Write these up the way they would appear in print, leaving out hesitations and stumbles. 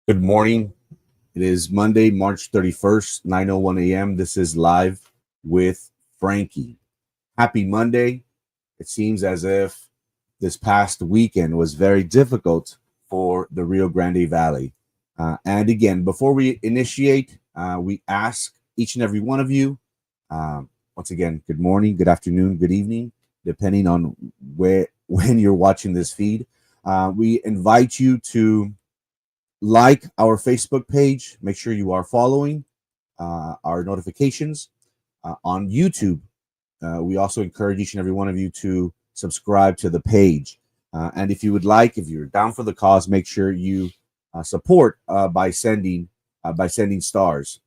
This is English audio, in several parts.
Good morning. It is Monday, March 31st, 9:01 a.m. This is Live with Frankie. Happy Monday. It seems as if this past weekend was very difficult for the Rio Grande Valley. And again, before we initiate, we ask each and every one of you, once again, good morning, good afternoon, good evening, depending on where when you're watching this feed. We invite you to like our Facebook page. Make sure you are following our notifications on YouTube. We also encourage each and every one of you to subscribe to the page. And if you would like, if you're down for the cause, make sure you support by sending stars.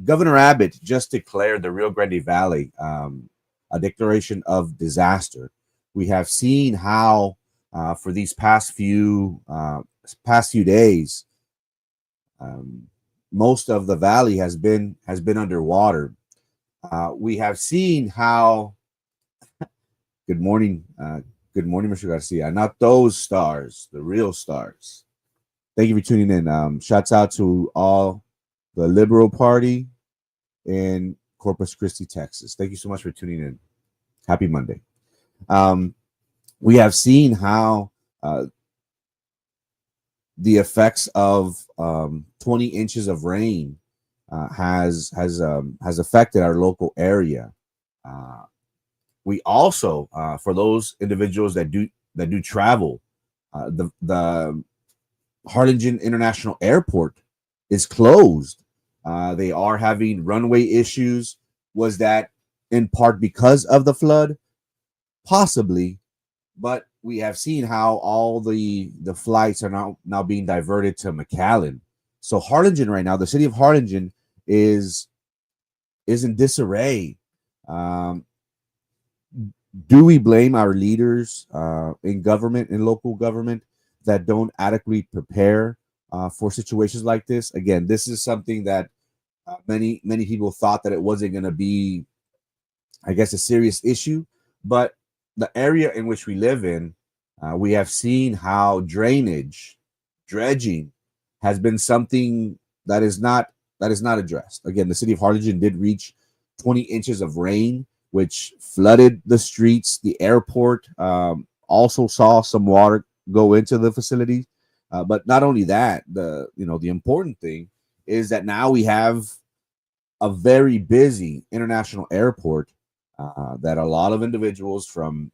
Governor Abbott just declared the Rio Grande Valley a declaration of disaster. We have seen how for these past few days, um, most of the valley has been underwater. We have seen how. Good morning, Mr. Garcia. Not those stars, the real stars. Thank you for tuning in. Shouts out to all the Liberal Party in Corpus Christi, Texas. Thank you so much for tuning in. Happy Monday. Um, we have seen how the effects of 20 inches of rain has affected our local area. Uh, we also, for those individuals that do travel, the Harlingen International Airport is closed. They are having runway issues. Was that in part because of the flood? Possibly, but we have seen how all the flights are now being diverted to McAllen. So Harlingen right now, the city of Harlingen is in disarray. Um, do we blame our leaders in government, in local government, that don't adequately prepare for situations like this? Again, this is something that many people thought that it wasn't going to be, I guess, a serious issue, but the area in which we live in, we have seen how dredging, has been something that is not addressed. Again, the city of Harlingen did reach 20 inches of rain, which flooded the streets. The airport also saw some water go into the facility. But not only that, the important thing is that now we have a very busy international airport that a lot of individuals from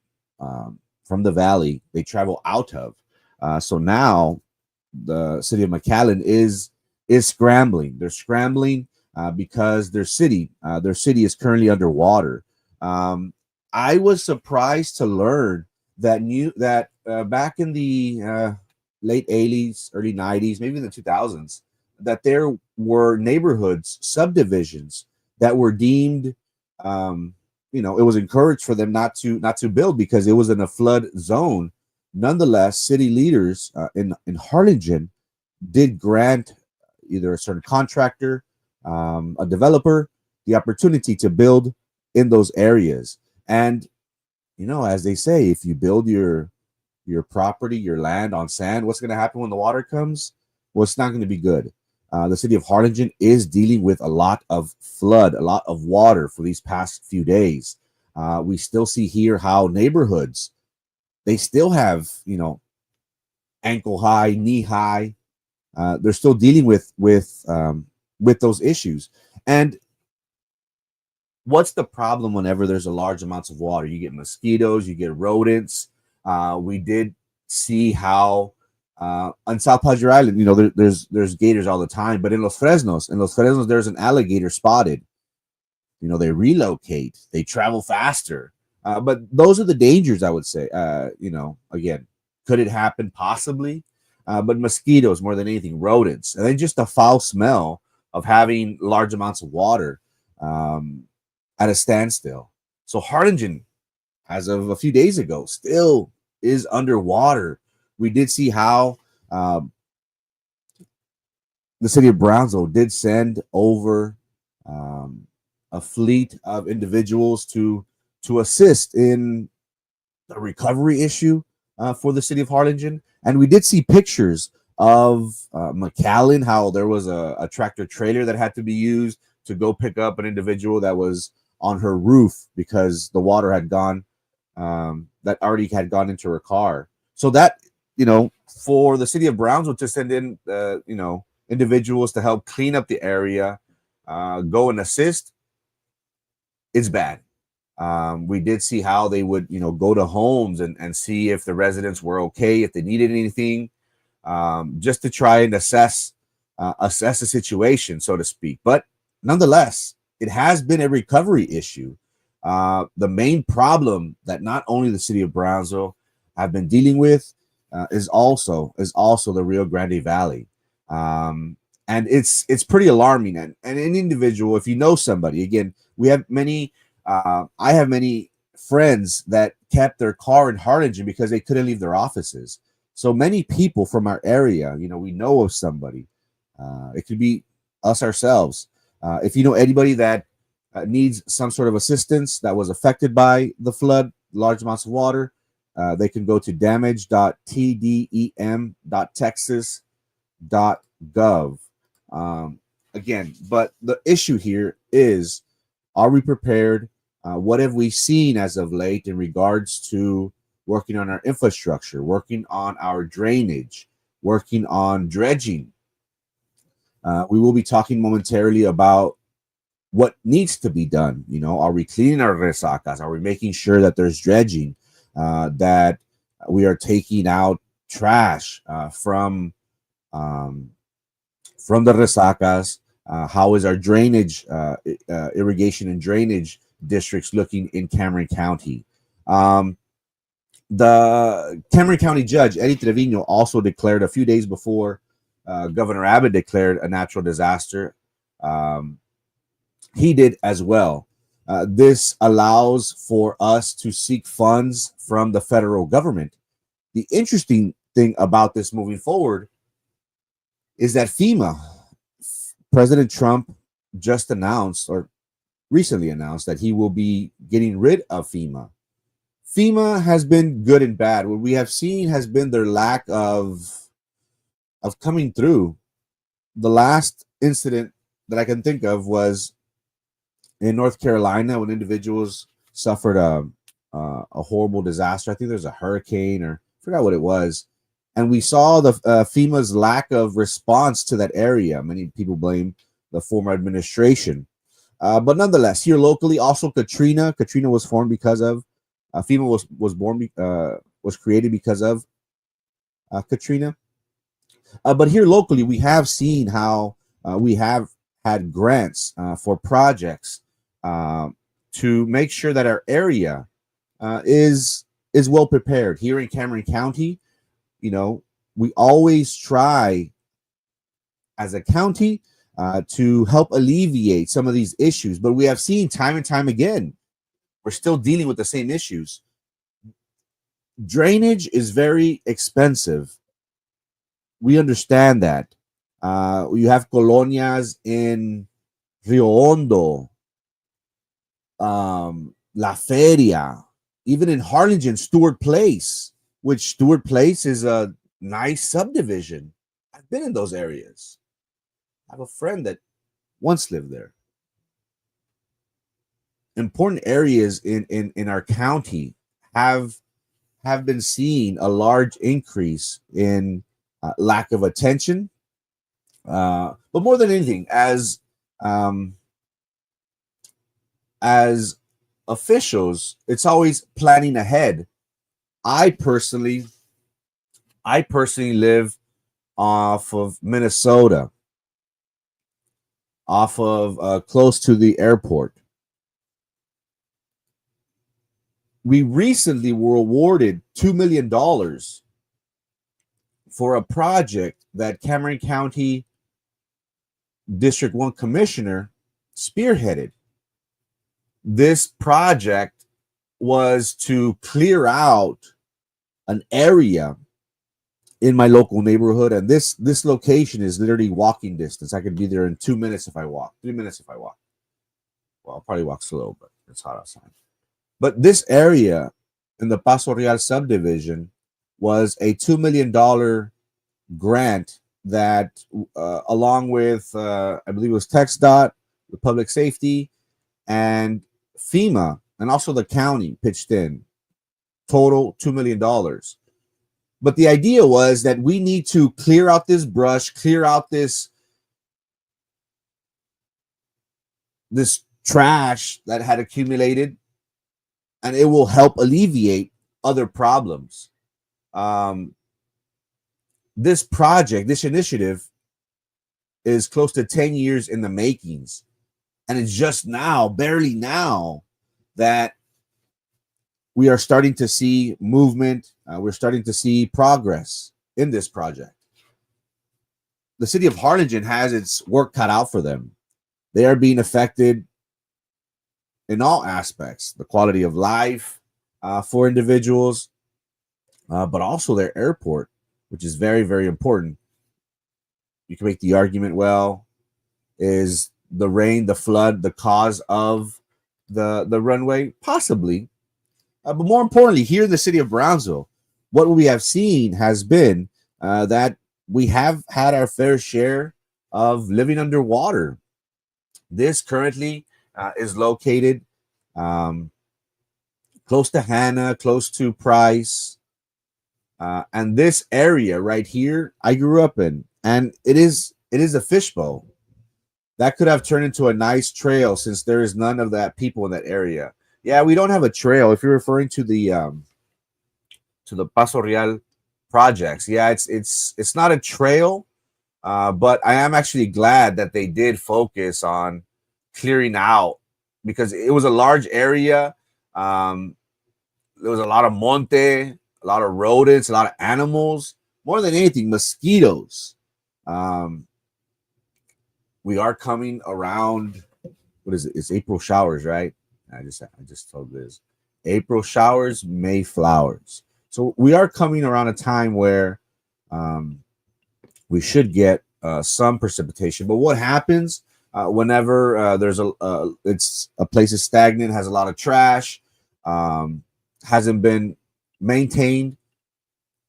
the valley they travel out of. So now the city of McAllen is scrambling. They're scrambling because their city is currently underwater. Um, I was surprised to learn that back in the late 80s, early 90s, maybe in the 2000s, that there were neighborhoods, subdivisions that were deemed, um, it was encouraged for them not to build because it was in a flood zone. Nonetheless, city leaders in Harlingen did grant either a certain contractor, a developer, the opportunity to build in those areas. And as they say, if you build your property, your land on sand, what's going to happen when the water comes? Well, it's not going to be good. The city of Harlingen is dealing with a lot of flood, a lot of water for these past few days. We still see here how neighborhoods they still have ankle high, knee high. They're still dealing with those issues. And what's the problem whenever there's a large amounts of water? You get mosquitoes, you get rodents. We did see how on South Padre Island, there's gators all the time, but in Los Fresnos, there's an alligator spotted. They relocate, they travel faster. But those are the dangers, I would say. Again, could it happen? Possibly. But mosquitoes more than anything, rodents, and then just the foul smell of having large amounts of water um, at a standstill. So Harlingen, as of a few days ago, still is underwater. We did see how um, the city of Brownsville did send over um, a fleet of individuals to assist in the recovery issue for the city of Harlingen. And we did see pictures of McAllen, how there was a tractor trailer that had to be used to go pick up an individual that was on her roof because the water had gone, that already had gone into her car. So that, for the city of Brownsville to send in, individuals to help clean up the area, go and assist, it's bad. We did see how they would, go to homes and see if the residents were okay, if they needed anything, just to try and assess the situation, so to speak. But nonetheless, it has been a recovery issue. The main problem that not only the city of Brownsville have been dealing with is also the Rio Grande Valley, and it's pretty alarming. And an individual, if you know somebody, again, we have many. I have many friends that kept their car in Harlingen because they couldn't leave their offices. So many people from our area, we know of somebody. It could be us ourselves. If you know anybody that needs some sort of assistance that was affected by the flood, large amounts of water, they can go to damage.tdem.texas.gov. Again, but the issue here is, are we prepared? What have we seen as of late in regards to working on our infrastructure, working on our drainage, working on dredging? We will be talking momentarily about what needs to be done. Are we cleaning our resacas? Are we making sure that there's dredging, that we are taking out trash from the resacas? How is our drainage, irrigation and drainage districts looking in Cameron County? The Cameron County Judge, Eddie Trevino, also declared a few days before Governor Abbott declared a natural disaster. He did as well. This allows for us to seek funds from the federal government. The interesting thing about this moving forward is that FEMA, President Trump just announced, or recently announced, that he will be getting rid of FEMA. FEMA has been good and bad. What we have seen has been their lack of coming through. The last incident that I can think of was in North Carolina when individuals suffered a horrible disaster. I think there's a hurricane, or I forgot what it was. And we saw the FEMA's lack of response to that area. Many people blame the former administration. But nonetheless, here locally, also Katrina was formed because of FEMA was created because of Katrina. But here locally, we have seen how we have had grants for projects to make sure that our area is well prepared. Here in Cameron County, we always try as a county to help alleviate some of these issues, but we have seen time and time again, we're still dealing with the same issues. Drainage is very expensive. We understand that. You have colonias in Rio Hondo, La Feria, even in Harlingen, Stewart Place, which Stewart Place is a nice subdivision. I've been in those areas. I have a friend that once lived there. Important areas in our county have been seeing a large increase in lack of attention. But more than anything, as officials, it's always planning ahead. I personally live off of Minnesota, off of close to the airport. We recently were awarded $2 million for a project that Cameron County District 1 Commissioner spearheaded. This project was to clear out an area in my local neighborhood, and this location is literally walking distance. I could be there in 2 minutes if I walk, 3 minutes if I walk. Well, I'll probably walk slow, but it's hot outside. But this area in the Paso Real subdivision was a $2 million grant that, along with, I believe it was TxDOT, the public safety, and FEMA, and also the county pitched in, total $2 million. But the idea was that we need to clear out this brush, clear out this trash that had accumulated, and it will help alleviate other problems. Um, this project, this initiative, is close to 10 years in the makings, and it's just now, barely now, that we are starting to see movement. We're starting to see progress in this project. The city of Harlingen has its work cut out for them. They are being affected in all aspects, the quality of life for individuals, but also their airport, which is very, very important. You can make the argument, well, is the rain, the flood, the cause of the runway? Possibly. But more importantly, here in the city of Brownsville, what we have seen has been that we have had our fair share of living underwater. This currently is located close to Hannah, close to Price. And this area right here, I grew up in, and it is a fishbowl. That could have turned into a nice trail since there is none of that people in that area. Yeah, we don't have a trail. If you're referring to the Paso Real projects, yeah, it's not a trail, but I am actually glad that they did focus on clearing out, because it was a large area. There was a lot of monte, a lot of rodents, a lot of animals. More than anything, mosquitoes. We are coming around. What is it? It's April showers, right? I just told this. April showers, May flowers. So we are coming around a time where we should get some precipitation. But what happens whenever there's it's a place is stagnant, has a lot of trash, hasn't been maintained,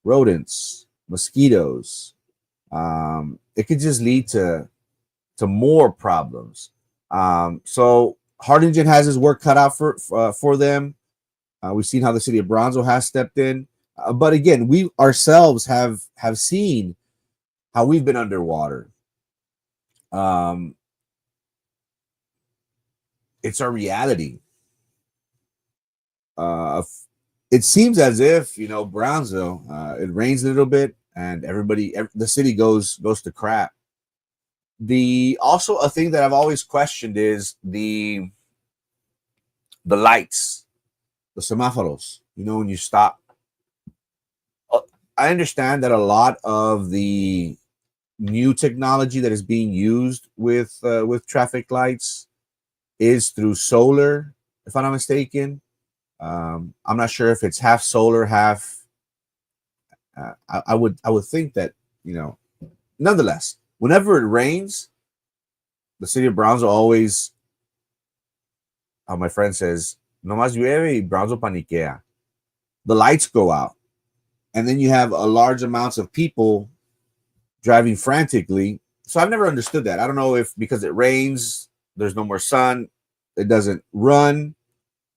rodents, mosquitoes. It could just lead to more problems. So Harlingen has his work cut out for them. We've seen how the city of Brownsville has stepped in, but again, we ourselves have seen how we've been underwater. It's our reality. It seems as if, Brownsville, it rains a little bit, and the city goes to crap. Also a thing that I've always questioned is the lights, the semaphoros. When you stop. I understand that a lot of the new technology that is being used with traffic lights is through solar, if I'm not mistaken. I'm not sure if it's half solar, half. I would think that, nonetheless, whenever it rains, the city of Brownsville always, how my friend says, no más llueve y Brownsville paniquea. The lights go out, and then you have a large amounts of people driving frantically. So I've never understood that. I don't know if because it rains, there's no more sun, it doesn't run.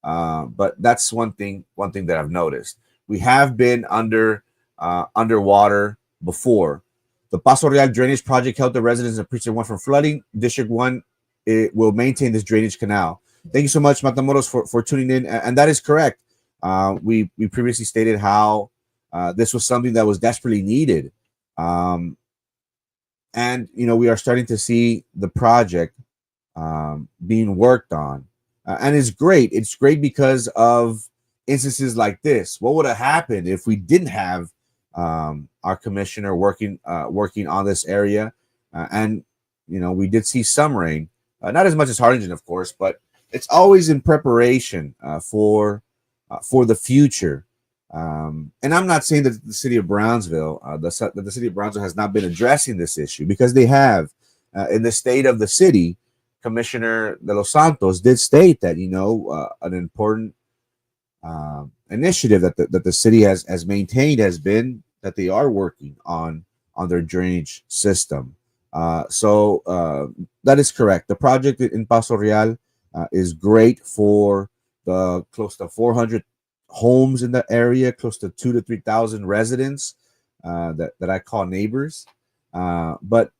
But that's one thing that I've noticed. We have been underwater before. The Paso Real drainage project helped the residents of Precinct 1 from flooding. District 1 will maintain this drainage canal. Thank you so much, Matamoros, for tuning in. And that is correct. We previously stated how this was something that was desperately needed. And, we are starting to see the project being worked on. And it's great. It's great because of instances like this. What would have happened if we didn't have our commissioner working on this area? And we did see some rain, not as much as Harlingen, of course, but it's always in preparation for the future. And I'm not saying that the city of Brownsville, that the city of Brownsville has not been addressing this issue, because they have. In the state of the city, Commissioner De Los Santos did state that an important initiative that the city has maintained has been that they are working on on their drainage system. That is correct. The project in Paso Real is great for the close to 400 homes in the area, close to 2 to 3 thousand residents that I call neighbors. But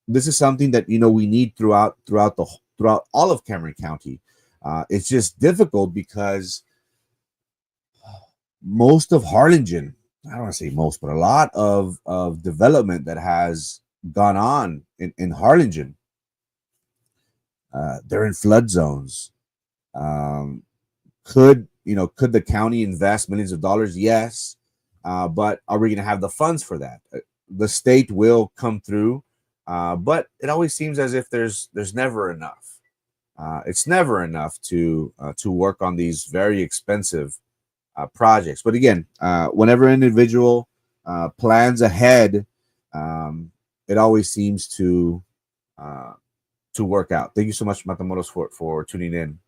this is something that we need throughout all of Cameron County. It's just difficult because most of Harlingen, I don't want to say most, but a lot of development that has gone on in Harlingen, they're in flood zones. Um, could the county invest millions of dollars? Yes, but are we going to have the funds for that? The state will come through, but it always seems as if there's never enough. It's never enough to work on these very expensive projects. But again, whenever an individual plans ahead, it always seems to work out. Thank you so much, Matamoros, for tuning in.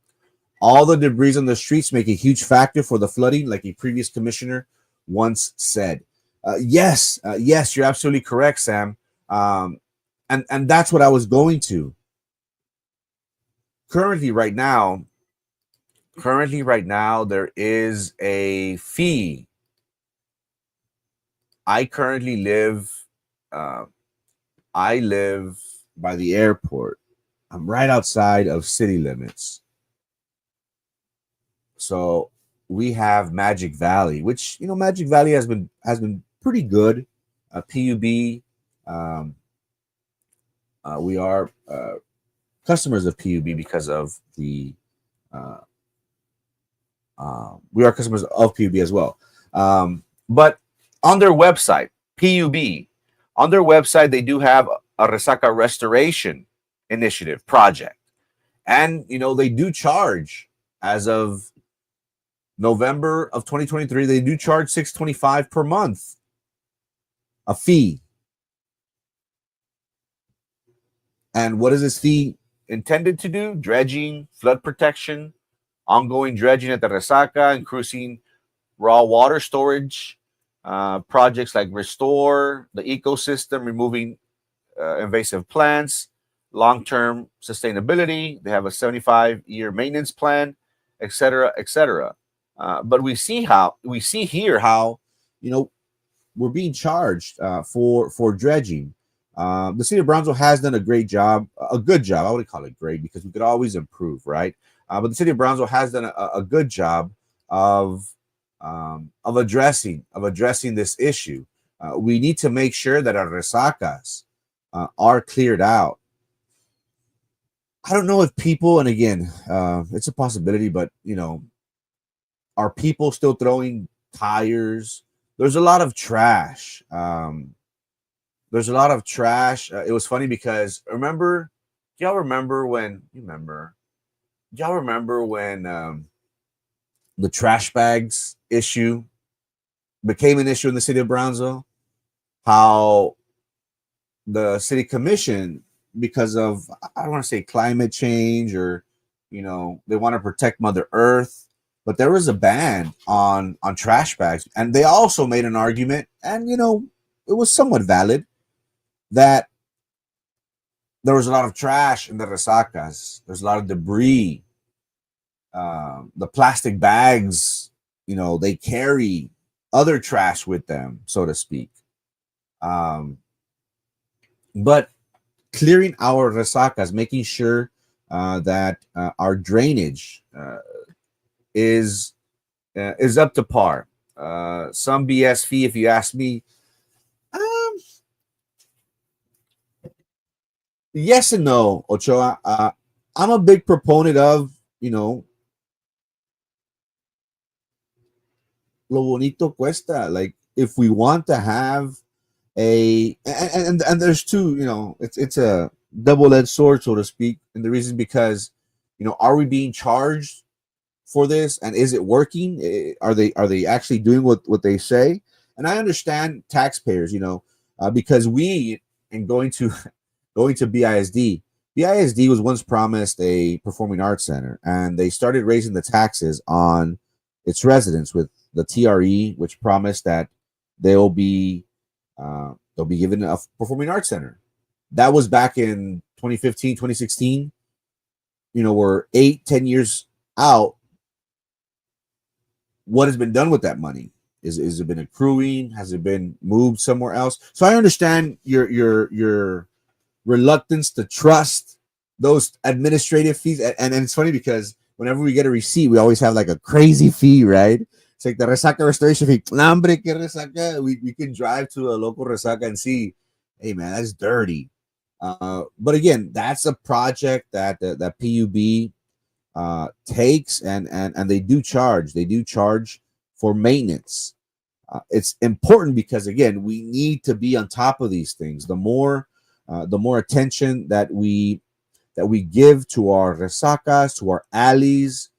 All the debris on the streets make a huge factor for the flooding, like a previous commissioner once said. Yes, you're absolutely correct, Sam. And that's what I was going to. Currently, right now, there is a fee. I currently live. I live by the airport. I'm right outside of city limits. So we have Magic Valley, which Magic Valley has been pretty good. PUB, we are customers of PUB because of the. We are customers of PUB as well. But on their website, PUB, on their website, they do have a Resaca restoration initiative project, and they do charge as of November of 2023, they do charge $625 per month, a fee. And what is this fee intended to do? Dredging, flood protection, ongoing dredging at the Resaca, increasing raw water storage, projects like restore the ecosystem, removing invasive plants, long-term sustainability. They have a 75-year maintenance plan, etc., etc. But we see here how we're being charged for dredging. The city of Brownsville has done a great job, a good job. I wouldn't call it great because we could always improve, right? But the city of Brownsville has done a good job of addressing this issue. We need to make sure that our resacas are cleared out. I don't know if people, and again, it's a possibility, but are people still throwing tires? There's a lot of trash. There's a lot of trash. It was funny because y'all remember when the trash bags issue became an issue in the city of Brownsville? How the city commission, because of, I don't want to say climate change or they want to protect Mother Earth, but there was a ban on trash bags, and they also made an argument, and it was somewhat valid, that there was a lot of trash in the resacas. There's a lot of debris. The plastic bags, they carry other trash with them, so to speak. But clearing our resacas, making sure that our drainage is up to par. Some BS fee, if you ask me. Yes and no, Ochoa. I'm a big proponent of lo bonito cuesta. Like, if we want to have and there's two, it's a double-edged sword, so to speak, and the reason because are we being charged for this, and is it working? Are they actually doing what they say? And I understand taxpayers, because we, in going to BISD was once promised a performing arts center, and they started raising the taxes on its residents with the TRE, which promised that they will be they'll be given a performing arts center. That was back in 2015, 2016. We're 8-10 years out. What has been done with that money? Is it been accruing? Has it been moved somewhere else? So I understand your reluctance to trust those administrative fees. And it's funny because whenever we get a receipt, we always have like a crazy fee, right? It's like the resaca restoration fee. Nambre que resaca. We can drive to a local resaca and see, hey man, that's dirty. But again, that's a project that PUB takes, and they do charge. They do charge for maintenance. It's important because again, we need to be on top of these things. The more attention that we give to our resacas, to our alleys,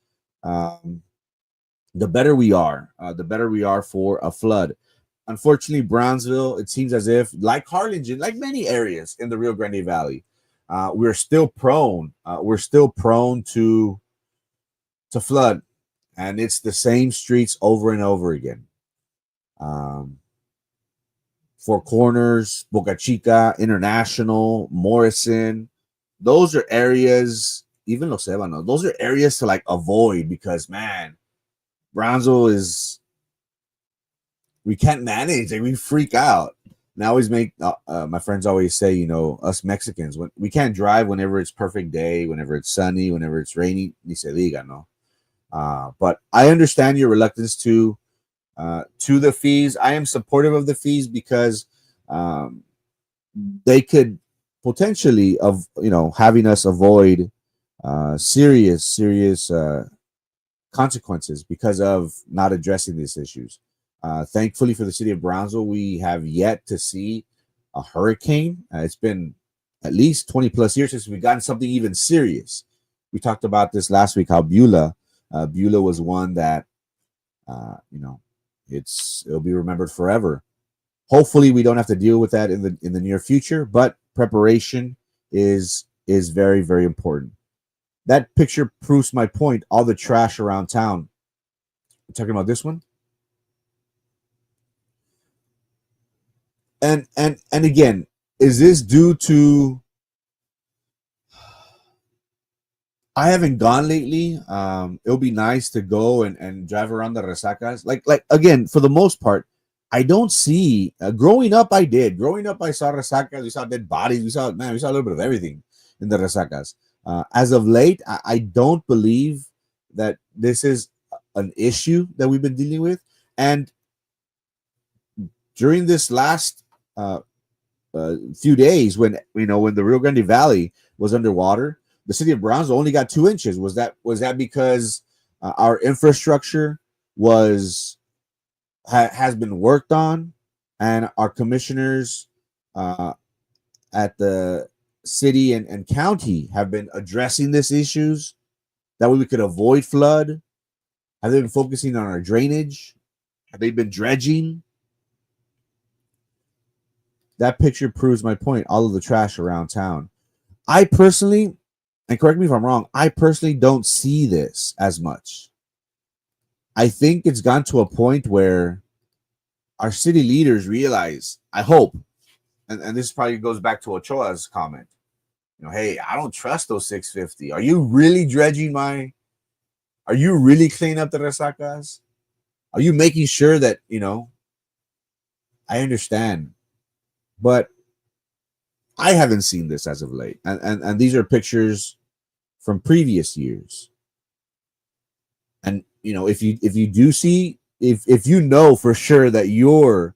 the better we are. The better we are for a flood. Unfortunately, Brownsville, it seems as if, like Harlingen, like many areas in the Rio Grande Valley, we're still prone. We're still prone to flood, and it's the same streets over and over again. Four Corners, Boca Chica, International, Morrison, those are areas. Even Los Ebanos, those are areas to like avoid because man, Brownsville is. We can't manage and we freak out. And I always make my friends always say, us Mexicans, when we can't drive whenever it's perfect day, whenever it's sunny, whenever it's rainy, ni se diga, no. But I understand your reluctance to the fees. I am supportive of the fees because they could potentially having us avoid serious consequences because of not addressing these issues. Thankfully for the city of Brownsville, we have yet to see a hurricane. It's been at least 20 plus years since we've gotten something even serious. We talked about this last week, how Beulah was one that, it'll be remembered forever. Hopefully we don't have to deal with that in the near future, but preparation is very, very important. That picture proves my point. All the trash around town. We're talking about this one. And again, is this due to I haven't gone lately. It'll be nice to go and drive around the resacas. Like again, for the most part, I don't see. Growing up, I did. Growing up, I saw resacas. We saw dead bodies. We saw a little bit of everything in the resacas. As of late, I don't believe that this is an issue that we've been dealing with. And during this last few days, when the Rio Grande Valley was underwater, the city of Brownsville only got 2 inches. Was that because our infrastructure has been worked on, and our commissioners at the city and county have been addressing these issues? That way we could avoid flood. Have they been focusing on our drainage? Have they been dredging? That picture proves my point. All of the trash around town. I personally, and correct me if I'm wrong, I personally don't see this as much. I think it's gone to a point where our city leaders realize, I hope, and this probably goes back to Ochoa's comment, hey, I don't trust those 650. Are you really dredging are you really cleaning up the resacas? Are you making sure that, I understand, but I haven't seen this as of late. And these are pictures from previous years. And, if you do see, if you know for sure that your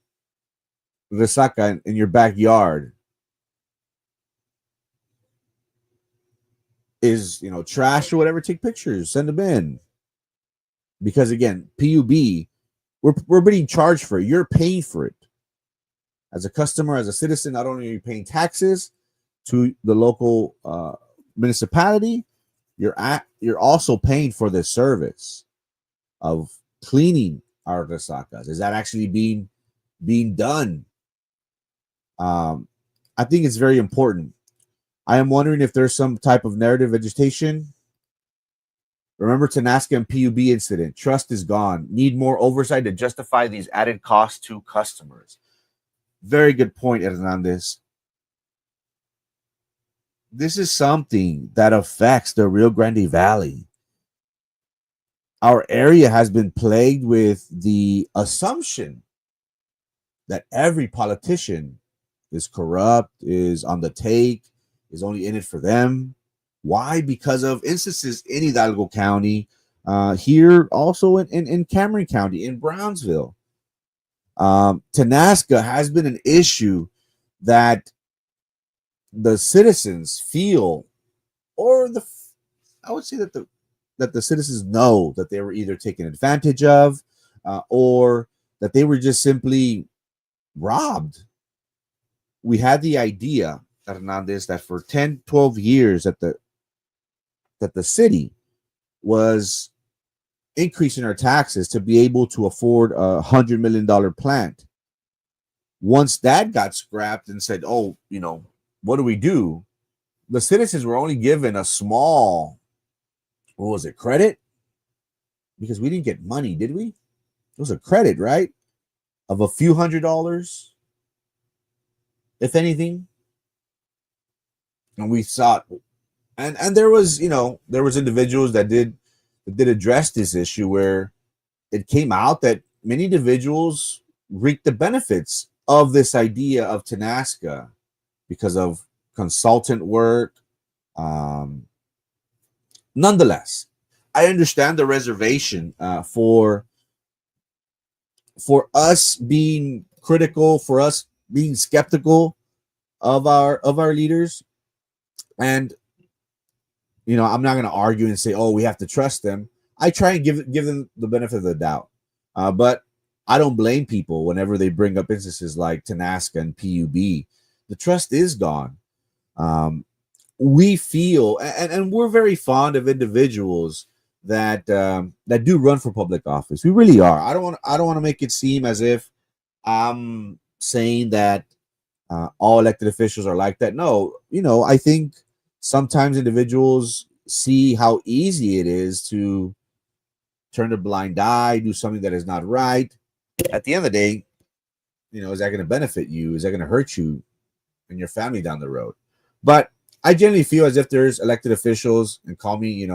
resaca in your backyard is, trash or whatever, take pictures, send them in. Because again, PUB, we're being charged for it. You're paying for it. As a customer, as a citizen, not only are you paying taxes to the local municipality, you're also paying for this service of cleaning our resacas. Is that actually being done? I think it's very important. I am wondering if there's some type of narrative vegetation. Remember Tanasca and PUB incident. Trust is gone. Need more oversight to justify these added costs to customers. Very good point, Hernandez. This is something that affects the Rio Grande Valley. Our area has been plagued with the assumption that every politician is corrupt, is on the take, is only in it for them. Why? Because of instances in Hidalgo County, here also in Cameron County, in Brownsville. Tanasca has been an issue that the citizens feel, or I would say that the citizens know that they were either taken advantage of, or that they were just simply robbed. We had the idea, Hernandez, that for 10, 12 years that the city was increasing our taxes to be able to afford $100 million plant. Once that got scrapped and said, oh, what do we do? The citizens were only given a small, what was it, credit? Because we didn't get money, did we? It was a credit, right? Of a few $100s, if anything. And we thought, and there was, there was individuals that did address this issue, where it came out that many individuals reaped the benefits of this idea of Tanasca because of consultant work. Nonetheless, I understand the reservation for us being critical, for us being skeptical of our leaders. And I'm not going to argue and say, oh, we have to trust them. I try and give them the benefit of the doubt, but I don't blame people whenever they bring up instances like Tanasca and PUB. The trust is gone. We feel, and we're very fond of individuals that that do run for public office. We really are. I don't want to make it seem as if I'm saying that all elected officials are like that. No, I think sometimes individuals see how easy it is to turn a blind eye, do something that is not right. At the end of the day, is that going to benefit you? Is that going to hurt you and your family down the road? But I generally feel as if there's elected officials, and call me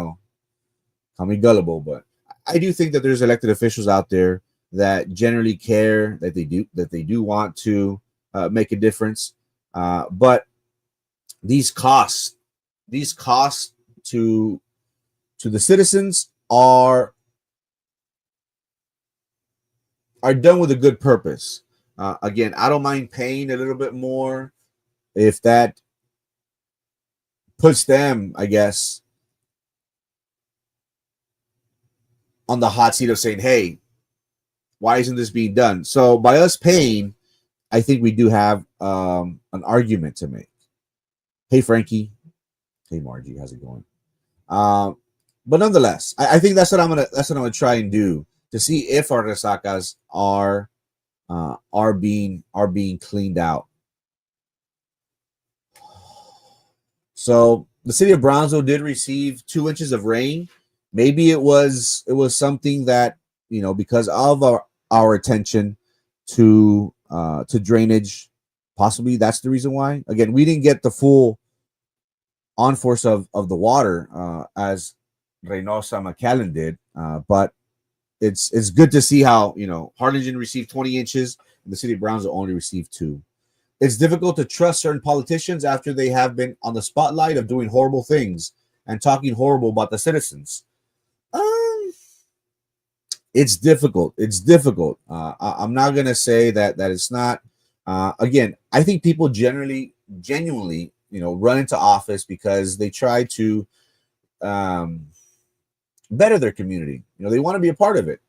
gullible, but I do think that there's elected officials out there that generally care, that they do want to make a difference. But these costs to the citizens are done with a good purpose. Again, I don't mind paying a little bit more if that puts them, I guess, on the hot seat of saying, hey, why isn't this being done? So by us paying, I think we do have an argument to make. Hey, Frankie. Hey, Margie, how's it going? But nonetheless, I think that's what I'm gonna try and do, to see if our resacas are being cleaned out. So the city of Brownsville did receive 2 inches of rain. Maybe it was something that, because of our attention to drainage, possibly that's the reason why. Again, we didn't get the full on force of the water as Reynosa McAllen did, but it's good to see how Harlingen received 20 inches and the city of Brownsville only received 2. It's difficult to trust certain politicians after they have been on the spotlight of doing horrible things and talking horrible about the citizens. It's difficult. It's difficult. I'm not gonna say that it's not. Again, I think people genuinely, run into office because they try to better their community. They want to be a part of it.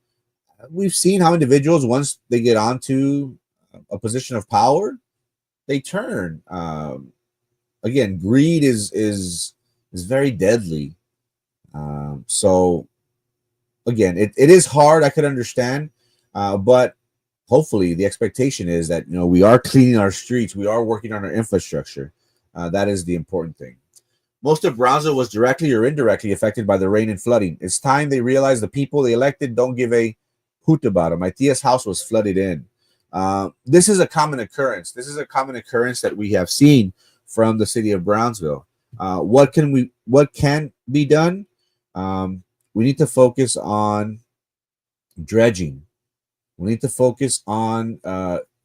We've seen how individuals, once they get onto a position of power, they turn. Again, greed is very deadly. So again, it is hard. I could understand, but hopefully the expectation is that we are cleaning our streets, we are working on our infrastructure. That is the important thing. Most of Brownsville was directly or indirectly affected by the rain and flooding. It's time they realize the people they elected don't give a hoot about them. My tia's house was flooded in. This is a common occurrence. This is a common occurrence that we have seen from the city of Brownsville. What can be done? We need to focus on dredging. We need to focus on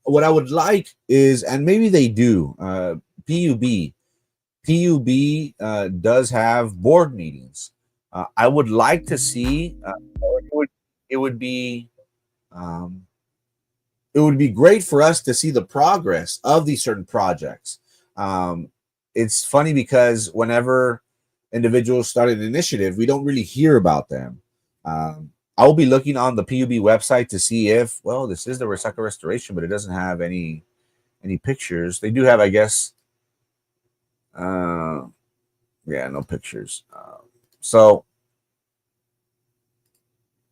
what I would like is, and maybe they do. PUB does have board meetings. I would like to see. It would be um, it would be great for us to see the progress of these certain projects. Um, it's funny because whenever individuals start an initiative, we don't really hear about them. I'll be looking on the PUB website to see if, well, this is the Resaca Restoration, but it doesn't have any pictures. They do have, I guess, uh, yeah, no pictures. So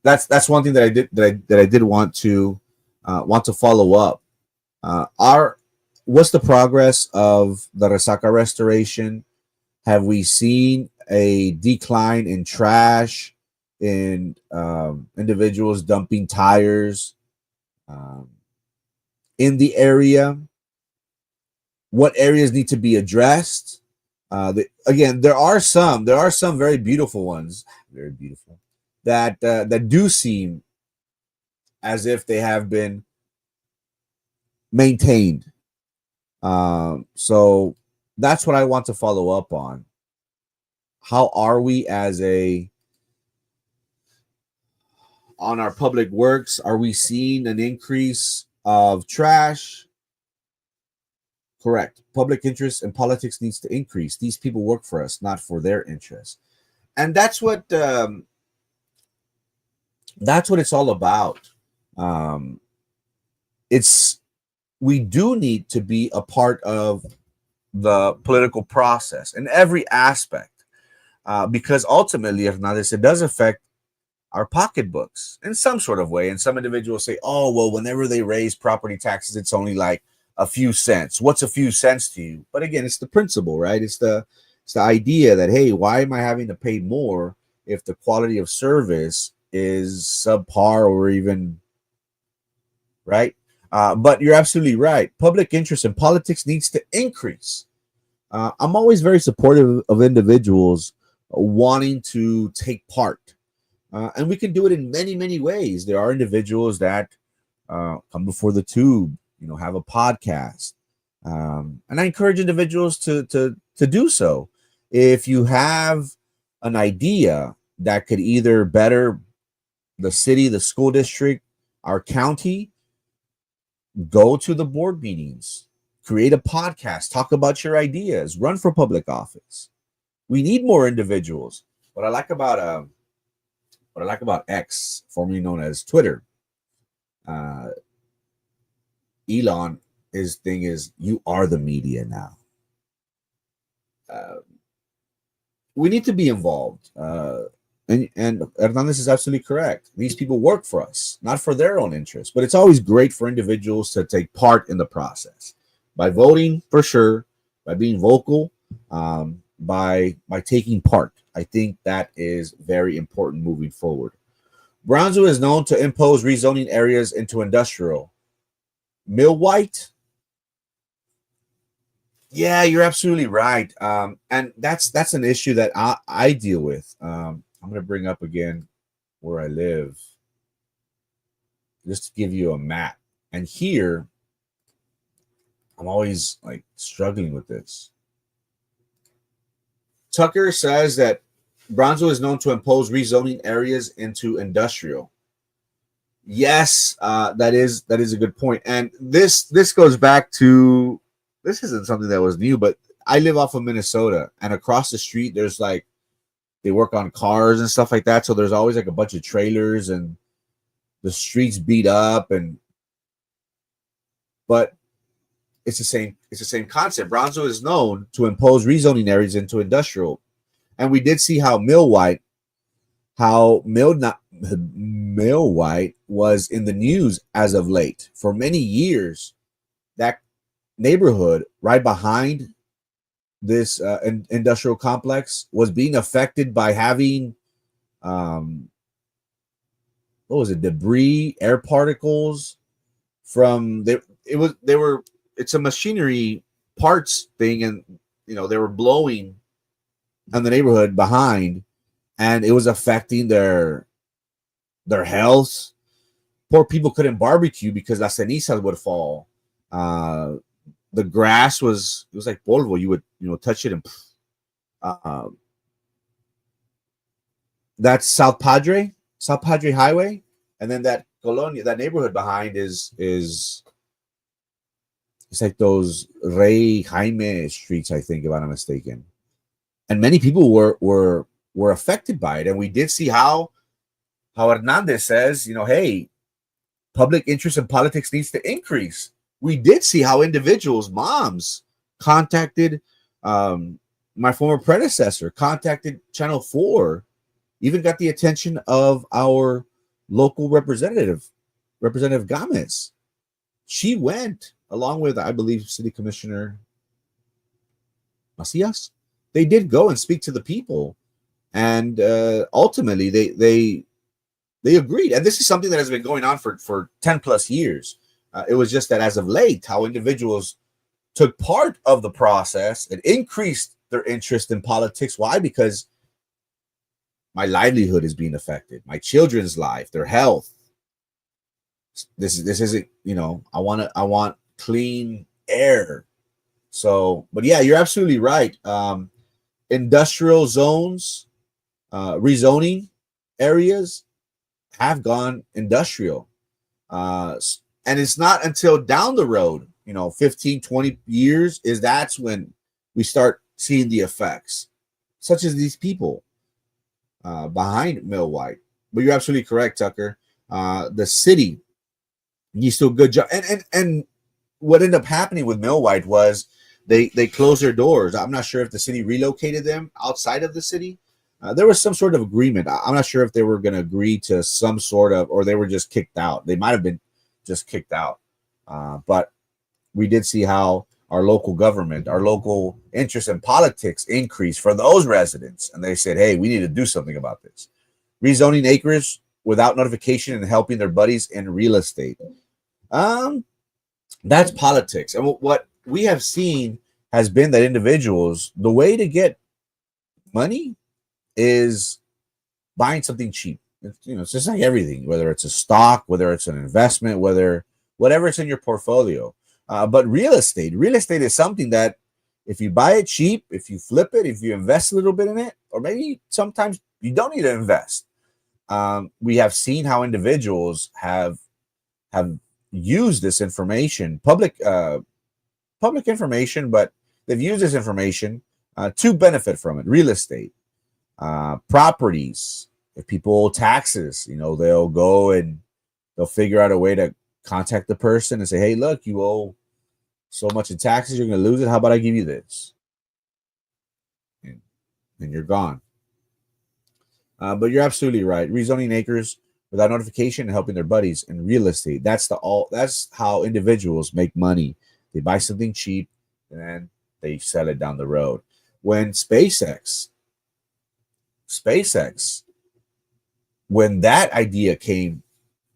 that's one thing that I did want to follow up. Our What's the progress of the Resaca restoration? Have we seen a decline in trash, in individuals dumping tires um, in the area? What areas need to be addressed? Again, there are some very beautiful ones, very beautiful that do seem as if they have been maintained. So that's what I want to follow up on. How are we as a on our public works? Are we seeing an increase of trash? Correct. Public interest in politics needs to increase. These people work for us, not for their interests, and that's what it's all about. Um, it's We do need to be a part of the political process in every aspect, because ultimately, if not this, it does affect our pocketbooks in some sort of way. And some individuals say, "Oh, well, whenever they raise property taxes, it's only like a few cents. What's a few cents to you?" But again, it's the principle, right? It's the idea that, hey, why am I having to pay more if the quality of service is subpar or even right? But you're absolutely right. Public interest in politics needs to increase. I'm always very supportive of individuals wanting to take part, and we can do it in many, many ways. There are individuals that come before the tube, have a podcast, and I encourage individuals to do so. If you have an idea that could either better the city, the school district, our county, go to the board meetings, create a podcast, talk about your ideas, run for public office. We need more individuals. What I like about X, formerly known as Twitter, uh, Elon, his thing is, you are the media now. Uh, we need to be involved. And Hernandez is absolutely correct. These people work for us, not for their own interests. But it's always great for individuals to take part in the process by voting, for sure, by being vocal, by taking part. I think that is very important moving forward. Brownsville is known to impose rezoning areas into industrial. Millwhite, yeah, you're absolutely right. And that's an issue that I deal with. I'm going to bring up again where I live just to give you a map. And here, I'm always like struggling with this. Tucker says that Brownsville is known to impose rezoning areas into industrial. Yes, that is a good point. And this goes back to, this isn't something that was new, but I live off of Minnesota, and across the street there's like, they work on cars and stuff like that. So there's always like a bunch of trailers and the streets beat up, and but it's the same concept. Brownsville is known to impose rezoning areas into industrial. And we did see how Millwhite was in the news as of late. For many years, that neighborhood right behind this industrial complex was being affected by having what was it, debris, air particles from they were it's a machinery parts thing, and they were blowing on the neighborhood behind, and it was affecting their health. Poor people couldn't barbecue because las cenizas would fall. Uh, the grass was like polvo. You would touch it and uh, that's South Padre Highway, and then that colonia, that neighborhood behind is it's like those Rey Jaime streets, I think, if I'm not mistaken. And many people were affected by it, and we did see how Hernandez says, hey, public interest in politics needs to increase. We did see how individuals, moms, contacted my former predecessor, contacted Channel 4, even got the attention of our local Representative Gomez. She went along with, I believe, City Commissioner Macias. They did go and speak to the people, and ultimately they agreed. And this is something that has been going on for 10 plus years. It was just that as of late, how individuals took part of the process and increased their interest in politics. Why? Because my livelihood is being affected, my children's life, their health. This isn't, I want clean air. So, but yeah, you're absolutely right. Industrial zones, rezoning areas have gone industrial. And it's not until down the road, 15, 20 years, that's when we start seeing the effects, such as these people behind Millwhite. But you're absolutely correct, Tucker. The city needs to do a good job. And what ended up happening with Millwhite was they closed their doors. I'm not sure if the city relocated them outside of the city. There was some sort of agreement. I'm not sure if they were going to agree to some sort of, or they were just kicked out. They might have been just kicked out. But we did see how our local government, our local interest in politics increased for those residents. And they said, hey, we need to do something about this. Rezoning acres without notification and helping their buddies in real estate. That's politics. And what we have seen has been that individuals, the way to get money is buying something cheap. It's just like everything, whether it's a stock, whether it's an investment, whatever it's in your portfolio. But real estate is something that if you buy it cheap, if you flip it, if you invest a little bit in it, or maybe sometimes you don't need to invest. We have seen how individuals have used this information, public information, but they've used this information to benefit from it. Real estate, properties. If people owe taxes, they'll go and they'll figure out a way to contact the person and say, hey, look, you owe so much in taxes, you're going to lose it. How about I give you this? And you're gone. But you're absolutely right. Rezoning acres without notification and helping their buddies in real estate. That's how individuals make money. They buy something cheap and then they sell it down the road. When SpaceX, when that idea came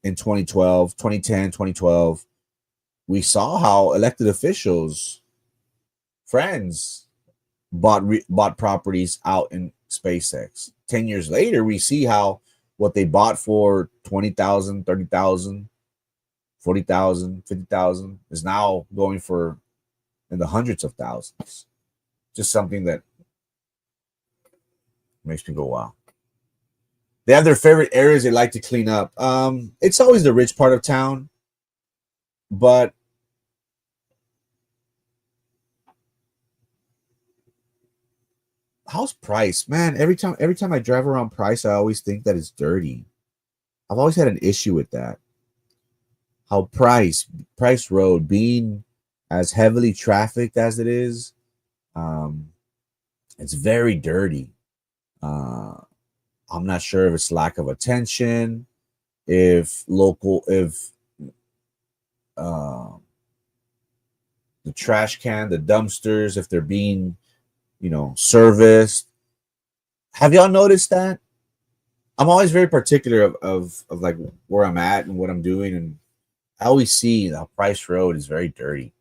in 2012, 2010, 2012, we saw how elected officials, friends, bought properties out in SpaceX. 10 years later, we see how what they bought for 20,000, 30,000, 40,000, 50,000 is now going for in the hundreds of thousands. Just something that makes me go, wow. They have their favorite areas they like to clean up. It's always the rich part of town, but how's Price? Man, every time I drive around Price, I always think that it's dirty. I've always had an issue with that. How Price Road being as heavily trafficked as it is, it's very dirty. I'm not sure if it's lack of attention, if the trash can, the dumpsters, if they're being, serviced. Have y'all noticed that? I'm always very particular of like where I'm at and what I'm doing, and I always see the Price Road is very dirty.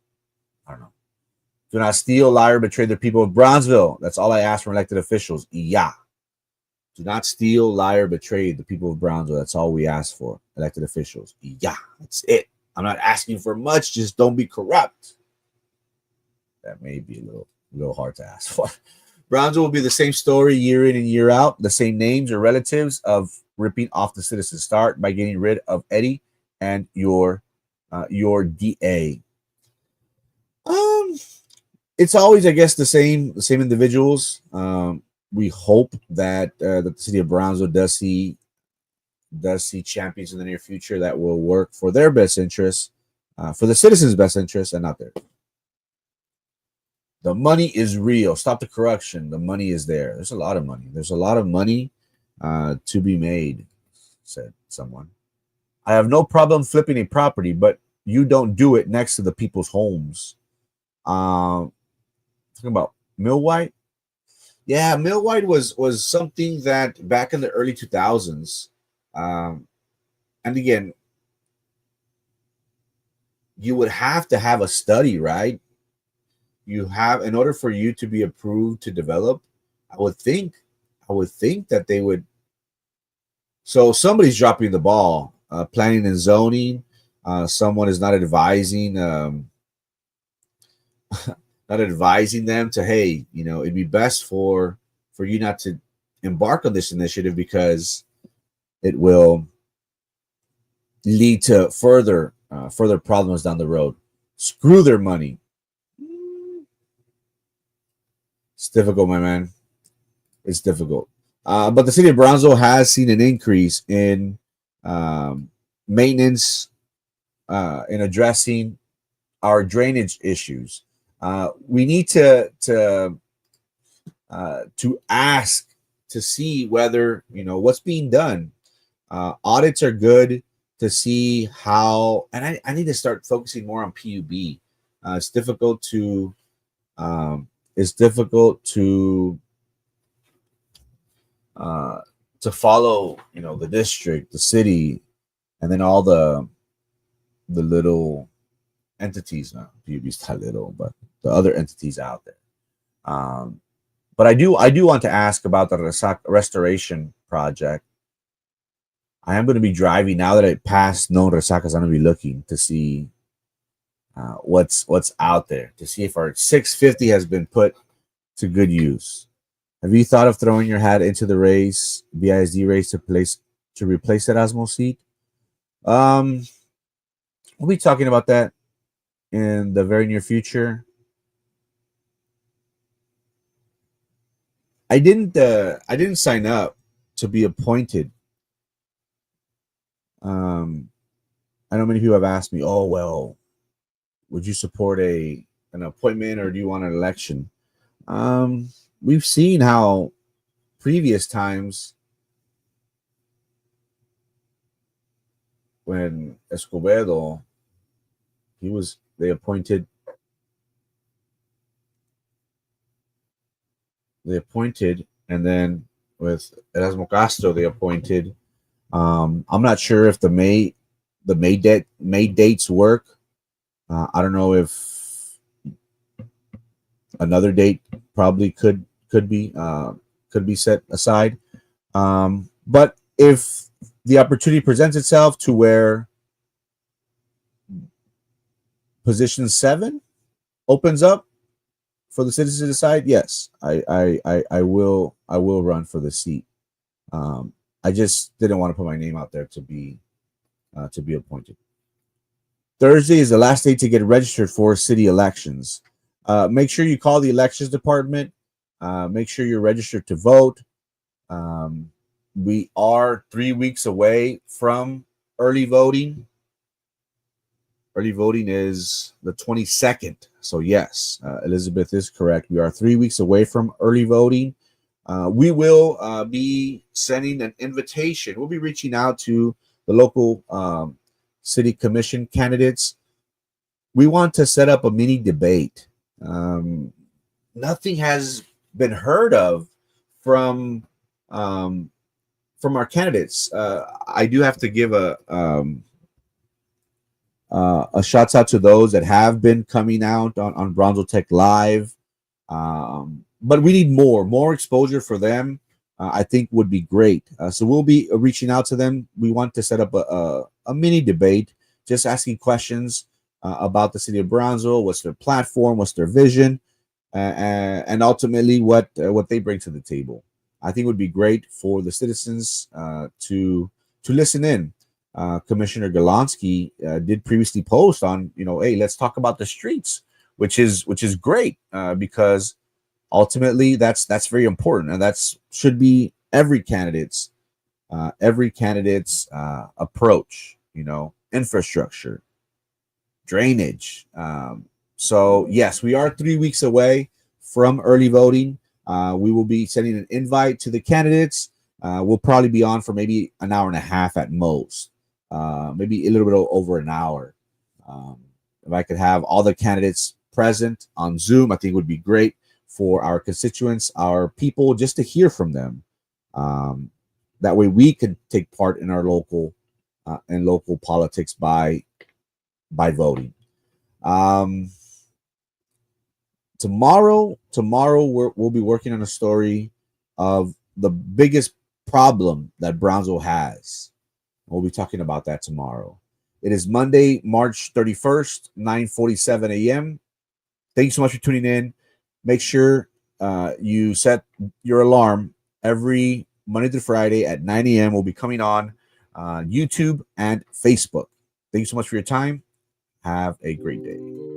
I don't know. Do not steal, lie, or betray the people of Brownsville. That's all I ask from elected officials. Yeah. Do not steal, lie, or betray the people of Brownsville. That's all we ask for, elected officials. Yeah, that's it. I'm not asking for much. Just don't be corrupt. That may be a little hard to ask for. Brownsville will be the same story year in and year out. The same names or relatives of ripping off the citizens. Start by getting rid of Eddie and your DA. It's always, I guess, the same individuals. We hope that the city of Brownsville does see champions in the near future that will work for their best interests, for the citizens' best interests, and not theirs. The money is real. Stop the corruption. The money is there. There's a lot of money. There's a lot of money to be made, said someone. I have no problem flipping a property, but you don't do it next to the people's homes. Talking about Millwhite. Yeah, Millwhite was something that back in the early 2000s, and again, you would have to have a study, right? You have, in order for you to be approved to develop, I would think that they would. So somebody's dropping the ball. Planning and zoning. Someone is not advising. Not advising them to, hey, it'd be best for you not to embark on this initiative because it will lead to further problems down the road. Screw their money. It's difficult, my man. It's difficult. But the city of Brownsville has seen an increase in maintenance, in addressing our drainage issues. We need to ask to see whether what's being done. Audits are good to see how, and I need to start focusing more on PUB. It's difficult to follow the district, the city, and then all the little entities. Now PUB's not little, but the other entities out there. But I do want to ask about the restoration project. I am going to be driving now that I passed known Resacas. I'm going to be looking to see what's out there, to see if our 650 has been put to good use. Have you thought of throwing your hat into the race, BISD race, to replace Erasmo seat? We'll be talking about that in the very near future. I didn't sign up to be appointed. I know many people have asked me, "Oh, well, would you support an appointment or do you want an election?" We've seen how previous times when Escobedo, they appointed, and then with Erasmo Castro, they appointed. I'm not sure if the May dates work. I don't know if another date probably could be set aside. But if the opportunity presents itself to where position 7 opens up for the citizens to decide, yes, I will run for the seat. I just didn't want to put my name out there to be appointed. Thursday is the last day to get registered for city elections. Make sure you call the elections department. Make sure you're registered to vote. We are 3 weeks away from early voting. Early voting is the 22nd. So yes, Elizabeth is correct. We are 3 weeks away from early voting. We will be sending an invitation. We'll be reaching out to the local city commission candidates. We want to set up a mini debate. Nothing has been heard of from our candidates. I do have to give a A shouts out to those that have been coming out on Bronzo Tech Live. But we need more exposure for them. I think would be great. So we'll be reaching out to them. We want to set up a mini debate, just asking questions about the city of Brownsville. What's their platform? What's their vision? And ultimately what they bring to the table. I think would be great for the citizens to listen in. Commissioner Golonsky did previously post on, hey, let's talk about the streets, which is great because ultimately that's very important, and that's should be every candidate's approach. Infrastructure, drainage. So yes, we are 3 weeks away from early voting. We will be sending an invite to the candidates. We'll probably be on for maybe an hour and a half at most, maybe a little bit over an hour. If I could have all the candidates present on Zoom, I think it would be great for our constituents, our people, just to hear from them. That way we can take part in our local politics by voting. Tomorrow we'll be working on a story of the biggest problem that Brownsville has. We'll be talking about that tomorrow. It is Monday, March 31st, 9:47 a.m. Thank you so much for tuning in. Make sure you set your alarm every Monday through Friday at 9 a.m. We'll be coming on YouTube and Facebook. Thank you so much for your time. Have a great day.